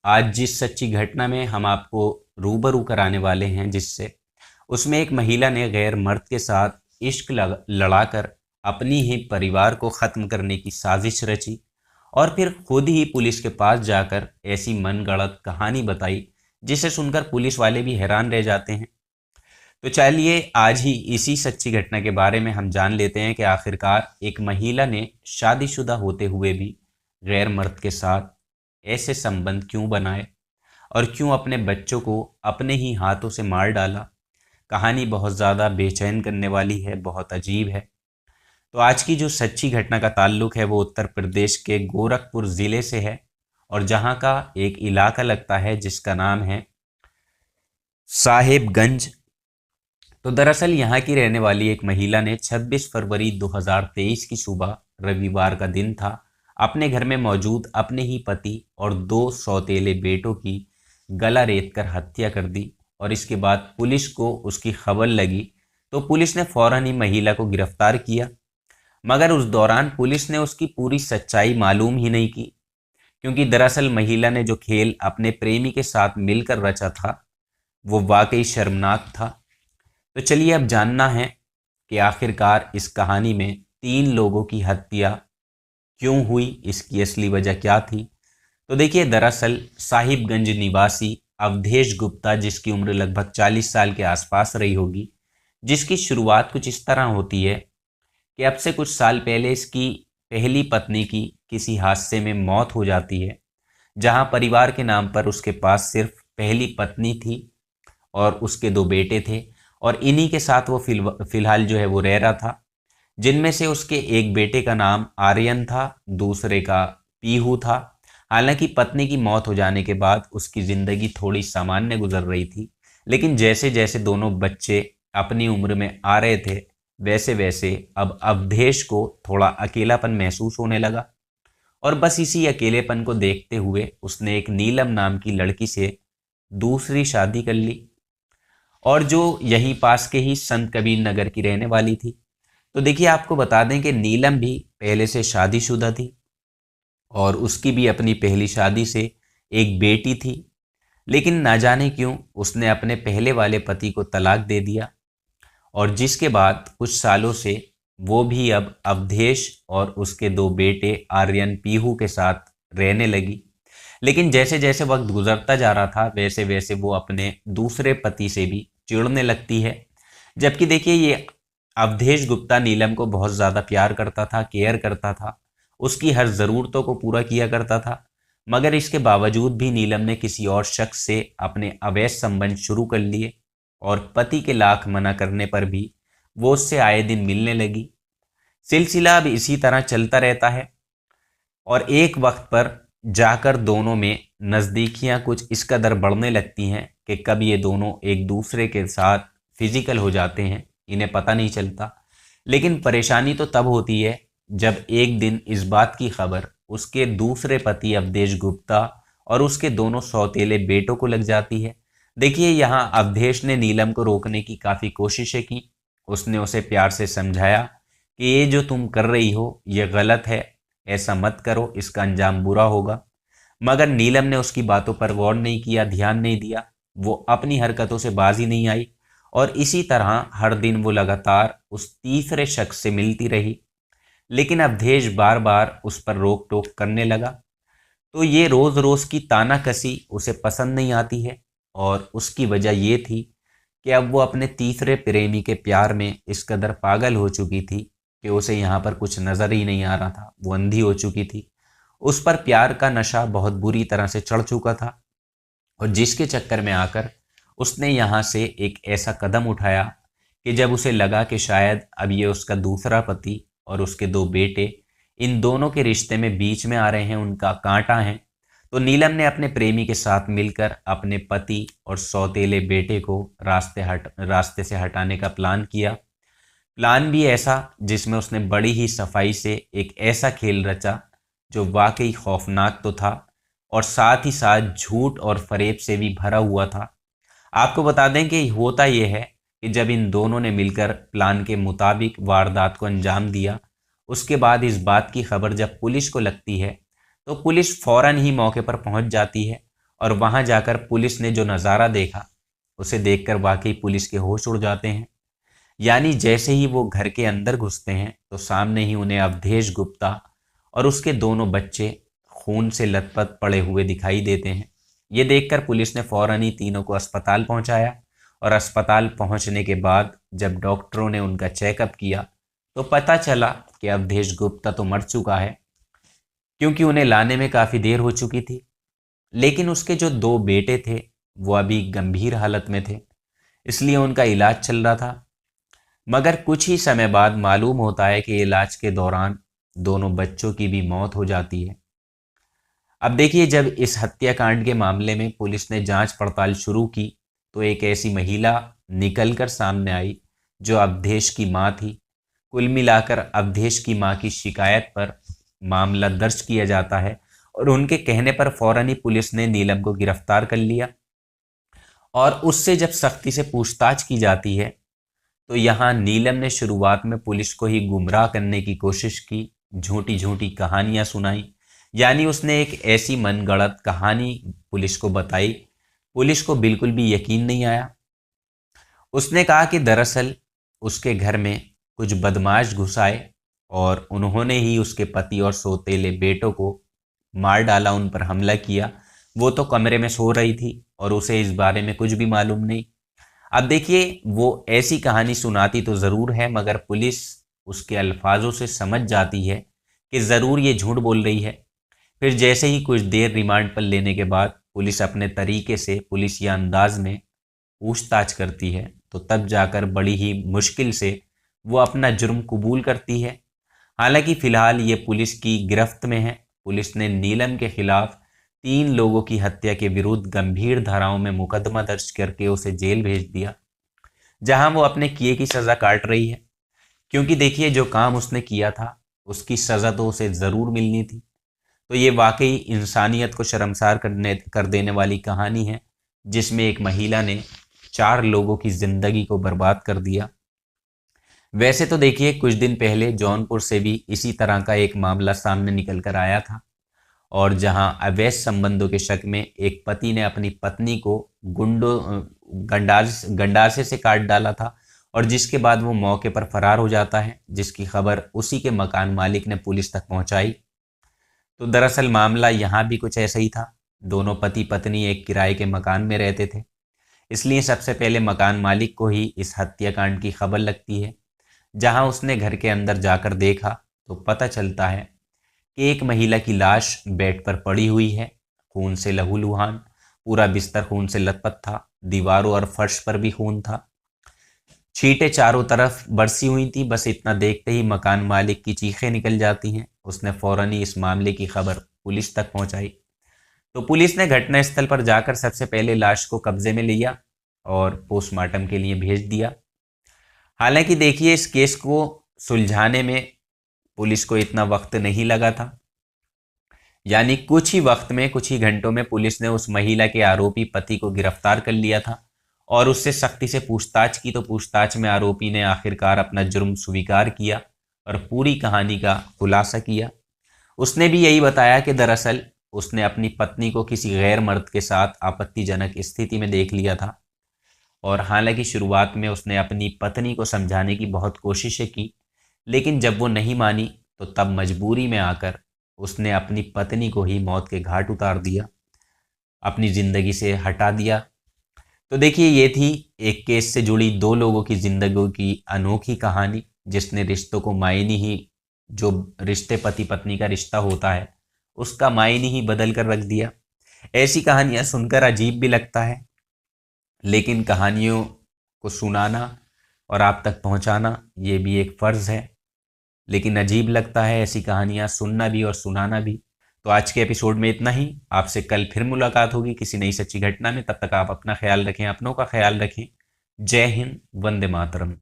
आज जिस सच्ची घटना में हम आपको रूबरू कराने वाले हैं जिससे उसमें एक महिला ने गैर मर्द के साथ इश्क लड़ाकर अपनी ही परिवार को ख़त्म करने की साजिश रची और फिर खुद ही पुलिस के पास जाकर ऐसी मनगढ़ंत कहानी बताई जिसे सुनकर पुलिस वाले भी हैरान रह जाते हैं। तो चलिए आज ही इसी सच्ची घटना के बारे में हम जान लेते हैं कि आखिरकार एक महिला ने शादीशुदा होते हुए भी गैर मर्द के साथ ऐसे संबंध क्यों बनाए और क्यों अपने बच्चों को अपने ही हाथों से मार डाला। कहानी बहुत ज़्यादा बेचैन करने वाली है, बहुत अजीब है। तो आज की जो सच्ची घटना का ताल्लुक है वो उत्तर प्रदेश के गोरखपुर ज़िले से है और जहाँ का एक इलाका लगता है जिसका नाम है साहेबगंज। तो दरअसल यहाँ की रहने वाली एक महिला ने 26 फरवरी 2023 की सुबह, रविवार का दिन था, अपने घर में मौजूद अपने ही पति और 2 सौतेले बेटों की गला रेतकर हत्या कर दी और इसके बाद पुलिस को उसकी खबर लगी तो पुलिस ने फौरन ही महिला को गिरफ्तार किया। मगर उस दौरान पुलिस ने उसकी पूरी सच्चाई मालूम ही नहीं की, क्योंकि दरअसल महिला ने जो खेल अपने प्रेमी के साथ मिलकर रचा था वो वाकई शर्मनाक था। तो चलिए अब जानना है कि आखिरकार इस कहानी में 3 लोगों की हत्या क्यों हुई, इसकी असली वजह क्या थी। तो देखिए, दरअसल साहिबगंज निवासी अवधेश गुप्ता, जिसकी उम्र लगभग 40 साल के आसपास रही होगी, जिसकी शुरुआत कुछ इस तरह होती है कि अब से कुछ साल पहले इसकी पहली पत्नी की किसी हादसे में मौत हो जाती है, जहां परिवार के नाम पर उसके पास सिर्फ पहली पत्नी थी और उसके 2 बेटे थे और इन्हीं के साथ वो फिलहाल जो है वो रह रहा था, जिनमें से उसके एक बेटे का नाम आर्यन था, दूसरे का पीहू था। हालांकि पत्नी की मौत हो जाने के बाद उसकी ज़िंदगी थोड़ी सामान्य गुजर रही थी, लेकिन जैसे जैसे दोनों बच्चे अपनी उम्र में आ रहे थे वैसे वैसे अब अवधेश को थोड़ा अकेलापन महसूस होने लगा और बस इसी अकेलेपन को देखते हुए उसने एक नीलम नाम की लड़की से दूसरी शादी कर ली और जो यहीं पास के ही संत कबीर नगर की रहने वाली थी। तो देखिए, आपको बता दें कि नीलम भी पहले से शादीशुदा थी और उसकी भी अपनी पहली शादी से एक बेटी थी, लेकिन ना जाने क्यों उसने अपने पहले वाले पति को तलाक दे दिया और जिसके बाद कुछ सालों से वो भी अब अवधेश और उसके 2 बेटे आर्यन पीहू के साथ रहने लगी। लेकिन जैसे जैसे वक्त गुजरता जा रहा था वैसे वैसे वो अपने दूसरे पति से भी चिढ़ने लगती है। जबकि देखिए, ये अवधेश गुप्ता नीलम को बहुत ज़्यादा प्यार करता था, केयर करता था, उसकी हर ज़रूरतों को पूरा किया करता था। मगर इसके बावजूद भी नीलम ने किसी और शख्स से अपने अवैध संबंध शुरू कर लिए और पति के लाख मना करने पर भी वो उससे आए दिन मिलने लगी। सिलसिला अब इसी तरह चलता रहता है और एक वक्त पर जाकर दोनों में नज़दीकियां कुछ इस कदर बढ़ने लगती हैं कि कब ये दोनों एक दूसरे के साथ फिजिकल हो जाते हैं, इन्हें पता नहीं चलता। लेकिन परेशानी तो तब होती है जब एक दिन इस बात की खबर उसके दूसरे पति अवधेश गुप्ता और उसके दोनों सौतेले बेटों को लग जाती है। देखिए, यहाँ अवधेश ने नीलम को रोकने की काफ़ी कोशिशें की, उसने उसे प्यार से समझाया कि ये जो तुम कर रही हो ये गलत है, ऐसा मत करो, इसका अंजाम बुरा होगा। मगर नीलम ने उसकी बातों पर गौर नहीं किया, ध्यान नहीं दिया, वो अपनी हरकतों से बाज ही नहीं आई और इसी तरह हर दिन वो लगातार उस तीसरे शख्स से मिलती रही। लेकिन अवधेश बार बार उस पर रोक टोक करने लगा, तो ये रोज़ रोज़ की तानाकसी उसे पसंद नहीं आती है और उसकी वजह ये थी कि अब वो अपने तीसरे प्रेमी के प्यार में इस कदर पागल हो चुकी थी कि उसे यहाँ पर कुछ नज़र ही नहीं आ रहा था, वो अंधी हो चुकी थी। उस पर प्यार का नशा बहुत बुरी तरह से चढ़ चुका था और जिसके चक्कर में आकर उसने यहाँ से एक ऐसा कदम उठाया कि जब उसे लगा कि शायद अब ये उसका दूसरा पति और उसके 2 बेटे इन दोनों के रिश्ते में बीच में आ रहे हैं, उनका कांटा है, तो नीलम ने अपने प्रेमी के साथ मिलकर अपने पति और सौतेले बेटे को रास्ते से हटाने का प्लान किया। प्लान भी ऐसा जिसमें उसने बड़ी ही सफाई से एक ऐसा खेल रचा जो वाकई खौफनाक तो था और साथ ही साथ झूठ और फरेब से भी भरा हुआ था। आपको बता दें कि होता यह है कि जब इन दोनों ने मिलकर प्लान के मुताबिक वारदात को अंजाम दिया, उसके बाद इस बात की खबर जब पुलिस को लगती है तो पुलिस फौरन ही मौके पर पहुंच जाती है और वहां जाकर पुलिस ने जो नज़ारा देखा उसे देखकर वाकई पुलिस के होश उड़ जाते हैं। यानी जैसे ही वो घर के अंदर घुसते हैं तो सामने ही उन्हें अवधेश गुप्ता और उसके दोनों बच्चे खून से लथपथ पड़े हुए दिखाई देते हैं। ये देखकर पुलिस ने फौरन ही तीनों को अस्पताल पहुंचाया और अस्पताल पहुंचने के बाद जब डॉक्टरों ने उनका चेकअप किया तो पता चला कि अवधेश गुप्ता तो मर चुका है, क्योंकि उन्हें लाने में काफ़ी देर हो चुकी थी। लेकिन उसके जो दो बेटे थे वो अभी गंभीर हालत में थे, इसलिए उनका इलाज चल रहा था। मगर कुछ ही समय बाद मालूम होता है कि इलाज के दौरान दोनों बच्चों की भी मौत हो जाती है। अब देखिए, जब इस हत्याकांड के मामले में पुलिस ने जांच पड़ताल शुरू की तो एक ऐसी महिला निकलकर सामने आई जो अवधेश की मां थी। कुल मिलाकर अवधेश की मां की शिकायत पर मामला दर्ज किया जाता है और उनके कहने पर फौरन ही पुलिस ने नीलम को गिरफ्तार कर लिया। और उससे जब सख्ती से पूछताछ की जाती है तो यहाँ नीलम ने शुरुआत में पुलिस को ही गुमराह करने की कोशिश की, झूठी झूठी कहानियां सुनाई। यानी उसने एक ऐसी मनगढ़ंत कहानी पुलिस को बताई, पुलिस को बिल्कुल भी यकीन नहीं आया। उसने कहा कि दरअसल उसके घर में कुछ बदमाश घुस आए और उन्होंने ही उसके पति और सौतेले बेटों को मार डाला, उन पर हमला किया। वो तो कमरे में सो रही थी और उसे इस बारे में कुछ भी मालूम नहीं। अब देखिए, वो ऐसी कहानी सुनाती तो ज़रूर है मगर पुलिस उसके अल्फाजों से समझ जाती है कि ज़रूर ये झूठ बोल रही है। फिर जैसे ही कुछ देर रिमांड पर लेने के बाद पुलिस अपने तरीके से पुलिसिया अंदाज में पूछताछ करती है तो तब जाकर बड़ी ही मुश्किल से वो अपना जुर्म कबूल करती है। हालांकि फ़िलहाल ये पुलिस की गिरफ्त में है। पुलिस ने नीलम के खिलाफ 3 लोगों की हत्या के विरुद्ध गंभीर धाराओं में मुकदमा दर्ज करके उसे जेल भेज दिया, जहां वो अपने किए की सज़ा काट रही है। क्योंकि देखिए, जो काम उसने किया था उसकी सज़ा तो उसे ज़रूर मिलनी थी। तो ये वाकई इंसानियत को शर्मसार कर देने वाली कहानी है, जिसमें एक महिला ने 4 लोगों की ज़िंदगी को बर्बाद कर दिया। वैसे तो देखिए, कुछ दिन पहले जौनपुर से भी इसी तरह का एक मामला सामने निकल कर आया था, और जहां अवैध संबंधों के शक में एक पति ने अपनी पत्नी को गंडासे से काट डाला था और जिसके बाद वो मौके पर फरार हो जाता है, जिसकी खबर उसी के मकान मालिक ने पुलिस तक पहुंचाई। तो दरअसल मामला यहाँ भी कुछ ऐसा ही था। दोनों पति पत्नी एक किराए के मकान में रहते थे, इसलिए सबसे पहले मकान मालिक को ही इस हत्याकांड की खबर लगती है। जहां उसने घर के अंदर जाकर देखा तो पता चलता है कि एक महिला की लाश बेड पर पड़ी हुई है, खून से लहूलुहान। पूरा बिस्तर खून से लथपथ था, दीवारों और फर्श पर भी खून था, छींटे चारों तरफ बरसी हुई थी। बस इतना देखते ही मकान मालिक की चीखें निकल जाती हैं। उसने फौरन ही इस मामले की खबर पुलिस तक पहुंचाई। तो पुलिस ने घटनास्थल पर जाकर सबसे पहले लाश को कब्जे में लिया और पोस्टमार्टम के लिए भेज दिया। हालांकि देखिए, इस केस को सुलझाने में पुलिस को इतना वक्त नहीं लगा था। यानी कुछ ही वक्त में, कुछ ही घंटों में पुलिस ने उस महिला के आरोपी पति को गिरफ्तार कर लिया था और उससे सख्ती से पूछताछ की। तो पूछताछ में आरोपी ने आखिरकार अपना जुर्म स्वीकार किया और पूरी कहानी का खुलासा किया। उसने भी यही बताया कि दरअसल उसने अपनी पत्नी को किसी गैर मर्द के साथ आपत्तिजनक स्थिति में देख लिया था। और हालांकि शुरुआत में उसने अपनी पत्नी को समझाने की बहुत कोशिशें की, लेकिन जब वो नहीं मानी तो तब मजबूरी में आकर उसने अपनी पत्नी को ही मौत के घाट उतार दिया, अपनी ज़िंदगी से हटा दिया। तो देखिए, ये थी एक केस से जुड़ी 2 लोगों की ज़िंदगियों की अनोखी कहानी, जिसने रिश्तों को मायने ही, जो रिश्ते पति पत्नी का रिश्ता होता है उसका मायने ही बदल कर रख दिया। ऐसी कहानियाँ सुनकर अजीब भी लगता है, लेकिन कहानियों को सुनाना और आप तक पहुँचाना ये भी एक फ़र्ज़ है। लेकिन अजीब लगता है ऐसी कहानियाँ सुनना भी और सुनाना भी। तो आज के एपिसोड में इतना ही। आपसे कल फिर मुलाकात होगी किसी नई सच्ची घटना में। तब तक आप अपना ख्याल रखें, अपनों का ख्याल रखें। जय हिंद, वंदे मातरम।